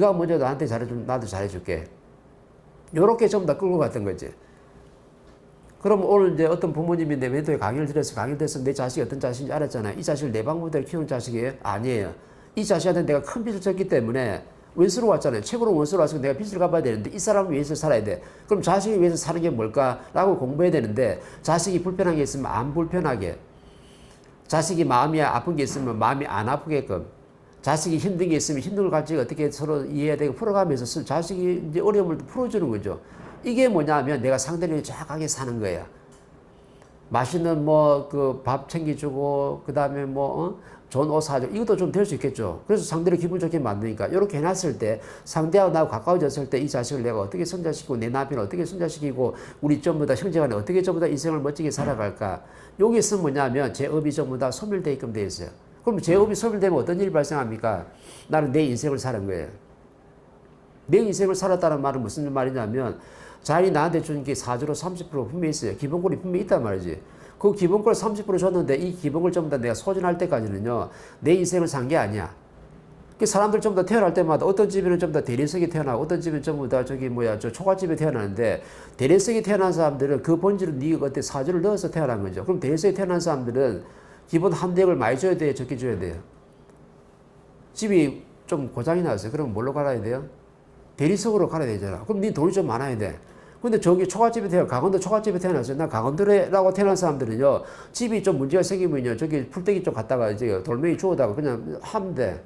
네가 먼저 나한테 잘해주면 나도 잘해줄게. 요렇게 전부 다 끌고 갔던 거지. 그럼 오늘 이제 어떤 부모님이 내 멘토에 강의를 들어서 내 자식이 어떤 자식인지 알았잖아요. 이 자식을 내 방법대로 키우는 자식이에요? 아니에요. 이 자식한테 내가 큰 빚을 졌기 때문에 원수로 왔잖아요. 최고로 원수로 와서 내가 빚을 갚아야 되는데 이 사람을 위해서 살아야 돼. 그럼 자식을 위해서 사는 게 뭘까라고 공부해야 되는데 자식이 불편한 게 있으면 안 불편하게, 자식이 마음이 아픈 게 있으면 마음이 안 아프게끔, 자식이 힘든 게 있으면 힘든 걸 같이 어떻게 서로 이해해야 되고 풀어가면서 자식이 이제 어려움을 풀어주는 거죠. 이게 뭐냐면 내가 상대를 정확하게 사는 거야. 맛있는 뭐 그 밥 챙겨주고 그 다음에 뭐 좋은 옷 사주고 이것도 좀 될 수 있겠죠. 그래서 상대를 기분 좋게 만드니까 이렇게 해놨을 때 상대하고 나하고 가까워졌을 때 이 자식을 내가 어떻게 성장시키고 내 남편을 어떻게 성장시키고 우리 전부 다 형제간에 어떻게 전부 다 인생을 멋지게 살아갈까. 여기서 뭐냐면 제 업이 전부 다 소멸되게끔 되어 있어요. 그럼 제 업이 소멸되면 어떤 일이 발생합니까? 나는 내 인생을 사는 거예요. 내 인생을 살았다는 말은 무슨 말이냐면 자연이 나한테 주는 게 사주로 30% 분명히 있어요. 기본권이 분명히 있단 말이지. 그 기본권을 30% 줬는데 이 기본권 전부 다 내가 소진할 때까지는요. 내 인생을 산 게 아니야. 그 사람들 전부 다 태어날 때마다 어떤 집에는 전부 다 대리석이 태어나고 어떤 집은 전부 다 저 초가집에 태어나는데 대리석이 태어난 사람들은 그 본질은 네가 그때 사주를 넣어서 태어난 거죠. 그럼 대리석이 태어난 사람들은 기본 한대역을 많이 줘야 돼요? 적게 줘야 돼요? 집이 좀 고장이 났어요. 그럼 뭘로 갈아야 돼요? 대리석으로 갈아야 되잖아. 그럼 네 돈이 좀 많아야 돼. 근데 저기 초가집에 강원도 초가집에 태어났어요. 나 강원도라고 태어난 사람들은요, 집이 좀 문제가 생기면요, 저기 풀떼기 쪽 갔다가 이제 돌멩이 주워다가 그냥 하면 돼.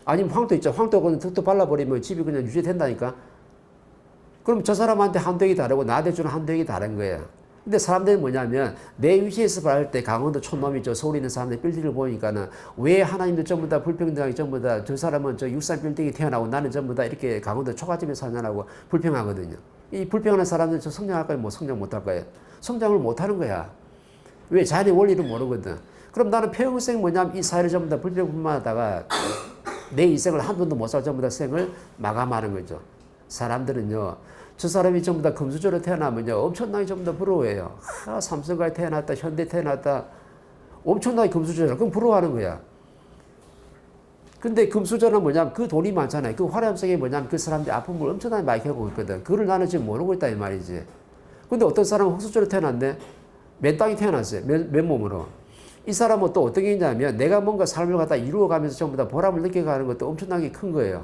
아니면 황토 있죠. 황토 그냥 툭툭 발라버리면 집이 그냥 유지된다니까. 그럼 저 사람한테 한도액이 다르고 나한테 주는 한도액이 다른 거예요. 근데 사람들은 뭐냐면 내 위치에서 봤을 때 강원도 촌놈이 저 서울에 있는 사람들 빌딩을 보니까는 왜 하나님들 전부 다 불평등하게 전부 다 저 사람은 저 63 빌딩이 태어나고 나는 전부 다 이렇게 강원도 초가집에 사냐라고 불평하거든요. 이 불평하는 사람들은 저 성장할까요? 뭐 성장 못할까요? 성장을 못하는 거야. 왜? 자연의 원리를 모르거든. 그럼 나는 평생 뭐냐면 이 사회를 전부 다 불평불만하다가 내 인생을 한 번도 못 살 전부 다 생을 마감하는 거죠. 사람들은요, 저 사람이 전부 다 금수저로 태어나면요, 엄청나게 전부 다 부러워해요. 삼성가에 태어났다, 현대 태어났다, 엄청나게 금수저라. 그럼 부러워하는 거야. 근데 금수저는 뭐냐면 그 돈이 많잖아요. 그 화려함성이 뭐냐면 그 사람들이 아픔을 엄청나게 많이 겪고 있거든. 그걸 나는 지금 모르고 있다 이 말이지. 근데 어떤 사람은 흙수저로 태어났네? 맨 땅에 태어났어요. 맨몸으로. 이 사람은 또 어떻게 있냐면 내가 뭔가 삶을 갖다 이루어가면서 전부 다 보람을 느껴가는 것도 엄청나게 큰 거예요.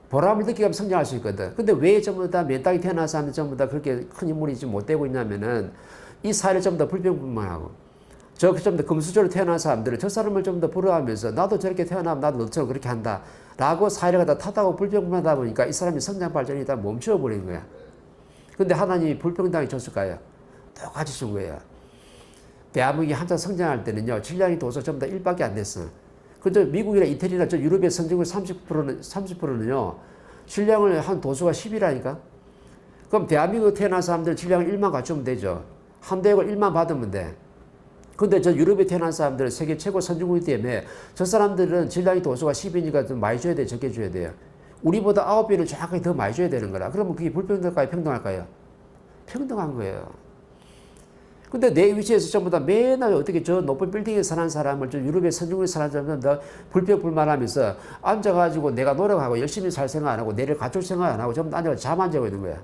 보람을 느끼면 성장할 수 있거든. 근데 왜 전부 다 맨 땅에 태어난 사람이 전부 다 그렇게 큰 인물이 지금 못 되고 있냐면은 이 사회를 전부 다 불평불만하고 좀 더 금수저로 태어난 사람들은 저 사람을 좀 더 부러워하면서 나도 저렇게 태어나면 나도 너처럼 그렇게 한다 라고 사회를 갖다 탓하고 불평불만하다 보니까 이 사람이 성장 발전이 다 멈춰버린 거야. 근데 하나님이 불평당히 줬을까요? 똑같이 준 거예요. 대한민국이 한참 성장할 때는요, 질량이 도서 전부 다 1밖에 안 됐어. 근데 미국이나 이태리나 저 유럽의 선진국 30%는요, 질량을 한 도수가 10이라니까? 그럼 대한민국 태어난 사람들 질량을 1만 갖추면 되죠. 한 대역을 1만 받으면 돼. 근데 저 유럽에 태어난 사람들은 세계 최고 선진국이기 때문에 저 사람들은 질량이 도수가 10이니까 좀 많이 줘야 돼, 적게 줘야 돼요. 우리보다 9배는 정확하게 더 많이 줘야 되는 거라. 그러면 그게 불평등할까요? 평등할까요? 평등한 거예요. 근데 내 위치에서 전부 다 맨날 어떻게 저 높은 빌딩에 사는 사람을 저 유럽의 선진국에 사는 사람들 다 불평불만하면서 앉아가지고 내가 노력하고 열심히 살 생각 안 하고 내를 갖출 생각 안 하고 전부 다 앉아서 잠 안 자고 있는 거야.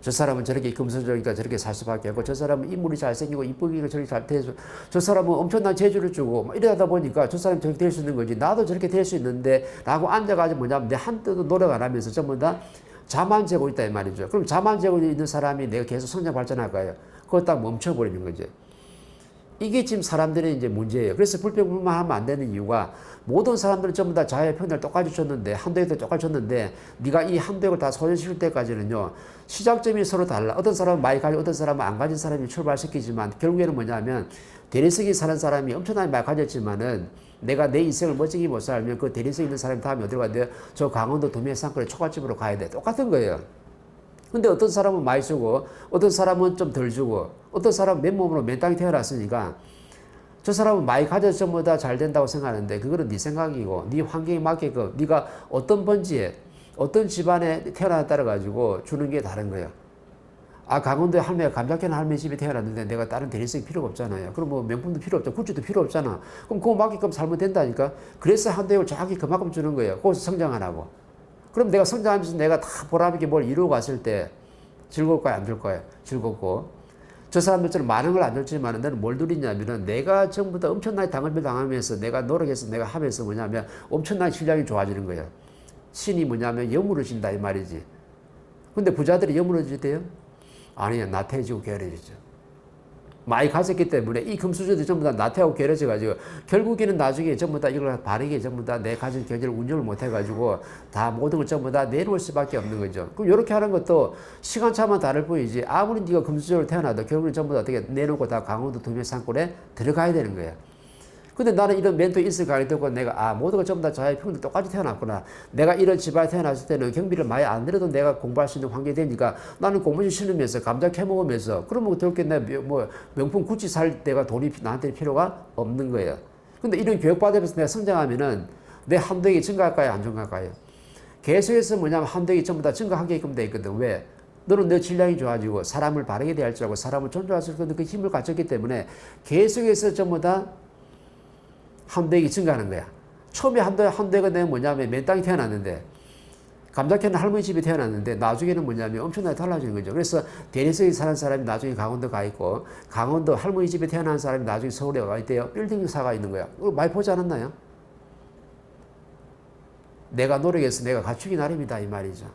저 사람은 저렇게 금수저니까 저렇게 살 수밖에 없고 저 사람은 인물이 잘생기고 이쁘니까 저렇게 잘 돼서 저 사람은 엄청난 재주를 주고 막 이러다 보니까 저 사람이 저렇게 될 수 있는 거지 나도 저렇게 될 수 있는데 라고 앉아가지고 뭐냐면 내 한때도 노력 안 하면서 전부 다 잠 안 재고 있다 이 말이죠. 그럼 잠 안 재고 있는 사람이 내가 계속 성장 발전할까요? 그거 딱 멈춰버리는 거죠. 이게 지금 사람들의 이제 문제예요. 그래서 불평불만하면 안 되는 이유가 모든 사람들은 전부 다 자유의 평등을 똑같이 줬는데 한도액도 똑같이 줬는데 네가 이 한도액을 다 소진시킬 때까지는요 시작점이 서로 달라. 어떤 사람은 많이 가지고 어떤 사람은 안 가진 사람이 출발시키지만 결국에는 뭐냐면 대리석이 사는 사람이 엄청나게 많이 가졌지만은 내가 내 인생을 멋지게 못 살면 그 대리석에 있는 사람이 다음에 어디로 가야 돼요? 저 강원도 도매산골에 초가집으로 가야 돼. 똑같은 거예요. 근데 어떤 사람은 많이 주고 어떤 사람은 좀 덜 주고 어떤 사람은 맨몸으로 맨 땅에 태어났으니까 저 사람은 많이 가져서 전부 다 잘 된다고 생각하는데 그거는 네 생각이고 네 환경에 맞게끔 네가 어떤 번지에 어떤 집안에 태어나에 따라 가지고 주는 게 다른 거예요. 아, 강원도에 할머니가 감자 캐는 할머니 집에 태어났는데 내가 다른 대리석이 필요가 없잖아요. 그럼 뭐 명품도 필요 없잖아. 굿즈도 필요 없잖아. 그럼 그거 맞게끔 살면 된다니까. 그래서 한도액을 정확히 그만큼 주는 거예요. 거기서 성장 안 하고. 그럼 내가 성장하면서 내가 다 보람있게 뭘 이루고 갔을 때 즐거울까요? 안 즐거울까요? 즐겁고. 저 사람들처럼 많은 걸 안 줬지만 너는 뭘 누리냐면은 내가 전부 다 엄청나게 당을 당하면서 내가 노력해서 내가 하면서 뭐냐면 엄청나게 실력이 좋아지는 거예요. 신이 뭐냐면 여물어진다 이 말이지. 근데 부자들이 여물어지대요? 아니요, 나태해지고 게으러지죠. 많이 가졌기 때문에 이 금수저들이 전부 다 나태하고 게으러져가지고 결국에는 나중에 전부 다 이걸 바르게 전부 다 내 가진 경제를 운영을 못해가지고 다 모든 걸 전부 다 내놓을 수밖에 없는 거죠. 그럼 이렇게 하는 것도 시간차만 다를 뿐이지 아무리 네가 금수저로 태어나도 결국은 전부 다 어떻게 내놓고 다 강원도 도매 상권에 들어가야 되는 거야. 근데 나는 이런 멘토 있을 가게 되고 내가 모든 걸 전부 다 자유평등 똑같이 태어났구나. 내가 이런 집안에 태어났을 때는 경비를 많이 안 들여도 내가 공부할 수 있는 환경이 되니까 나는 공무원 신으면서 감자 캐먹으면서 그러면 그렇게 뭐 명품 구찌 살 때가 돈이 나한테 필요가 없는 거예요. 근데 이런 교육받으면서 내가 성장하면은 내 한도액이 증가할까요? 안 증가할까요? 계속해서 뭐냐면 한도액이 전부 다 증가하게끔 돼 있거든. 왜? 너는 내 질량이 좋아지고 사람을 바르게 대할 줄 알고 사람을 존중할 수 있는 그 힘을 갖췄기 때문에 계속해서 전부 다 한도액이 증가하는 거야. 처음에 한도액은 내가 뭐냐면 맨 땅에 태어났는데 감자 캐는 할머니 집에 태어났는데 나중에는 뭐냐면 엄청나게 달라지는 거죠. 그래서 대리석에 사는 사람이 나중에 강원도 가 있고 강원도 할머니 집에 태어난 사람이 나중에 서울에 와 있대요. 빌딩사가 있는 거야. 많이 보지 않았나요? 내가 노력해서 내가 갖추기 나름이다 이 말이죠.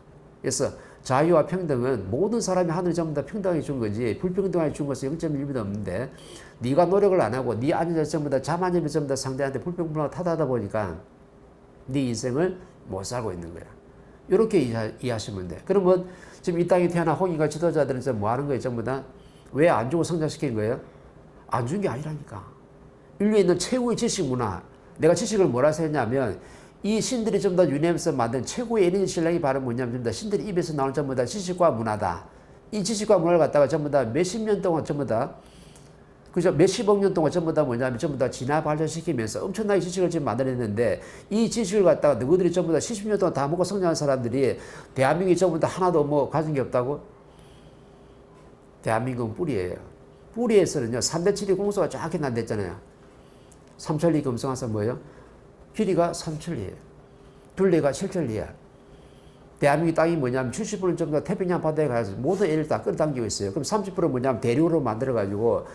그래서 자유와 평등은 모든 사람이 하늘이 전부 다 평등하게 준 거지 불평등하게 준 것은 0.1미도 없는데 네가 노력을 안 하고 네 아는 전부 다 자만념이 전부 다 상대한테 불평불만하고 탓하다 보니까 네 인생을 못 살고 있는 거야. 이렇게 이해하시면 돼. 그러면 지금 이 땅에 태어난 홍익과 지도자들은 지금 뭐 하는 거예요? 전부 다 왜 안 주고 성장시킨 거예요? 안 준 게 아니라니까. 인류에 있는 최고의 지식 문화. 내가 지식을 뭐라 했냐면 이 신들이 전부 다 유념해서 만든 최고의 에너지 신랑이 바로 뭐냐면 전부 다 신들이 입에서 나오는 전부 다 지식과 문화다. 이 지식과 문화를 갖다가 전부 다 몇십 년 동안 전부 다 그죠? 몇십억 년 동안 전부 다 뭐냐면 전부 다 진화 발전시키면서 엄청나게 지식을 지금 만들어냈는데 이 지식을 갖다가 너희들이 전부 다 70년 동안 다 먹고 성장한 사람들이 대한민국이 전부 다 하나도 뭐 가진 게 없다고? 대한민국은 뿌리예요. 뿌리에서는요 3대 7이 공소가 쫙 해놨댔잖아요. 삼천리 금성화서 뭐예요? 길이가 3천리예요. 둘레가 7천리야. 대한민국 땅이 뭐냐면 70% 정도 태평양 바다에 가서 모든 애를 다 끌어당기고 있어요. 그럼 30%는 뭐냐면 대륙으로 만들어가지고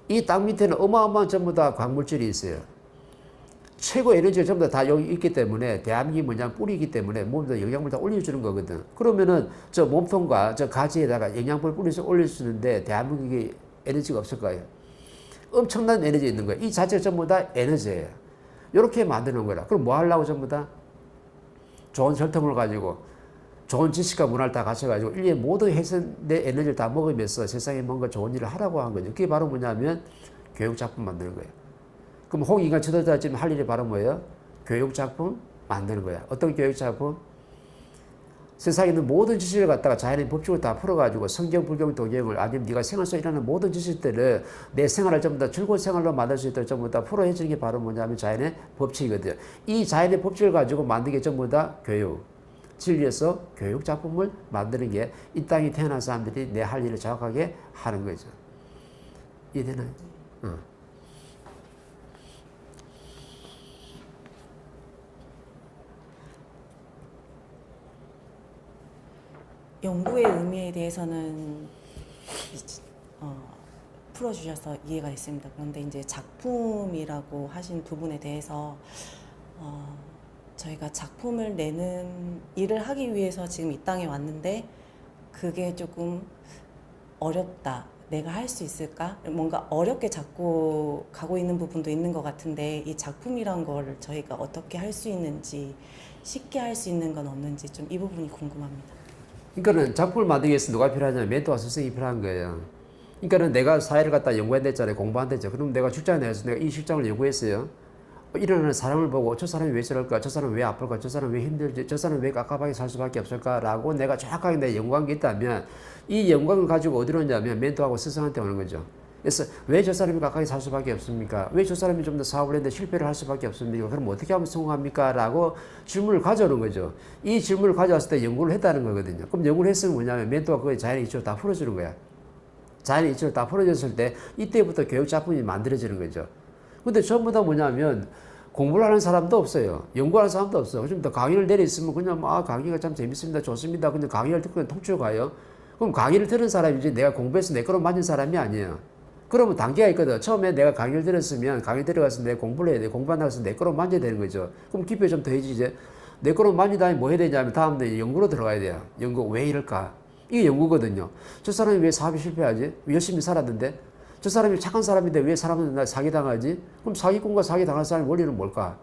이 땅 밑에는 어마어마한 전부 다 광물질이 있어요. 최고 에너지가 전부 다 여기 있기 때문에 대한민국이 뭐냐면 뿌리이기 때문에 몸에다 영양분을 다 올려주는 거거든. 그러면은 저 몸통과 저 가지에다가 영양분을 뿌려서 올릴 수 있는데 대한민국이 에너지가 없을 거예요. 엄청난 에너지 있는 거예요. 이 자체가 전부 다 에너지예요. 이렇게 만드는 거라. 그럼 뭐 하려고 전부 다? 좋은 설탕을 가지고 좋은 지식과 문화를 다 갖춰가지고 인류의 모든 해선의 에너지를 다 먹으면서 세상에 뭔가 좋은 일을 하라고 한 거죠. 그게 바로 뭐냐면 교육작품 만드는 거예요. 그럼 홍익과 지도자 지금 할 일이 바로 뭐예요? 교육작품 만드는 거야. 어떤 교육작품? 세상에 있는 모든 지식을 갖다가 자연의 법칙을 다 풀어가지고 성경, 불경, 도경을 아니면 네가 생활 속에 일어나는 모든 지식들을 내 생활을 전부 다 즐거운 생활로 만들 수 있도록 전부 다 풀어해주는 게 바로 뭐냐면 자연의 법칙이거든요. 이 자연의 법칙을 가지고 만든 게 전부 다 교육. 진리에서 교육 작품을 만드는 게 이 땅에 태어난 사람들이 내 할 일을 정확하게 하는 거죠. 이해되나요? 연구의 의미에 대해서는 풀어주셔서 이해가 됐습니다. 그런데 이제 작품이라고 하신 부분에 대해서 저희가 작품을 내는 일을 하기 위해서 지금 이 땅에 왔는데 그게 조금 어렵다. 내가 할 수 있을까? 뭔가 어렵게 잡고 가고 있는 부분도 있는 것 같은데 이 작품이란 걸 저희가 어떻게 할 수 있는지 쉽게 할 수 있는 건 없는지 좀 이 부분이 궁금합니다. 그러니까는 작품을 만들기 위해서 누가 필요하냐면 멘토와 스승이 필요한 거예요. 그러니까는 내가 사회를 갖다 연구한댔잖아요. 공부한댔죠. 그럼 내가 출장에 내서 내가 이 실장을 연구했어요. 일어나는 사람을 보고 저 사람이 왜 저럴까? 저 사람은 왜 아플까? 저 사람은 왜 힘들지? 저 사람은 왜 깝깝하게 살 수밖에 없을까? 라고 내가 정확하게 내 연구한 게 있다면 이 연구를 가지고 어디로 오냐면 멘토하고 스승한테 오는 거죠. 그래서 왜 저 사람이 가까이 살 수밖에 없습니까? 왜 저 사람이 좀 더 사업을 했는데 실패를 할 수밖에 없습니까? 그럼 어떻게 하면 성공합니까? 라고 질문을 가져오는 거죠. 이 질문을 가져왔을 때 연구를 했다는 거거든요. 그럼 연구를 했으면 뭐냐면 멘토가 그의 자연의 이치로 다 풀어주는 거야. 자연의 이치로 다 풀어졌을 때 이때부터 교육 작품이 만들어지는 거죠. 근데 전부 다 뭐냐면 공부를 하는 사람도 없어요. 연구하는 사람도 없어. 좀 더 강의를 내려있으면 그냥 강의가 참 재밌습니다. 좋습니다. 그냥 강의를 듣고 그냥 통째로 가요. 그럼 강의를 들은 사람이 이제 내가 공부해서 내 거로 맞는 사람이 아니에요. 그러면 단계가 있거든. 처음에 내가 강의를 들었으면 강의 들어가서 내 공부를 해야 돼. 공부한다고 해서 내 거로 만져야 되는 거죠. 그럼 깊이 좀 더해지 이제 내 거로 만지다니 뭐 해야 되냐면 다음에 연구로 들어가야 돼요. 연구 왜 이럴까? 이게 연구거든요. 저 사람이 왜 사업이 실패하지? 열심히 살았는데 저 사람이 착한 사람인데 왜 사람은 날 사기당하지? 그럼 사기꾼과 사기당할 사람의 원리는 뭘까?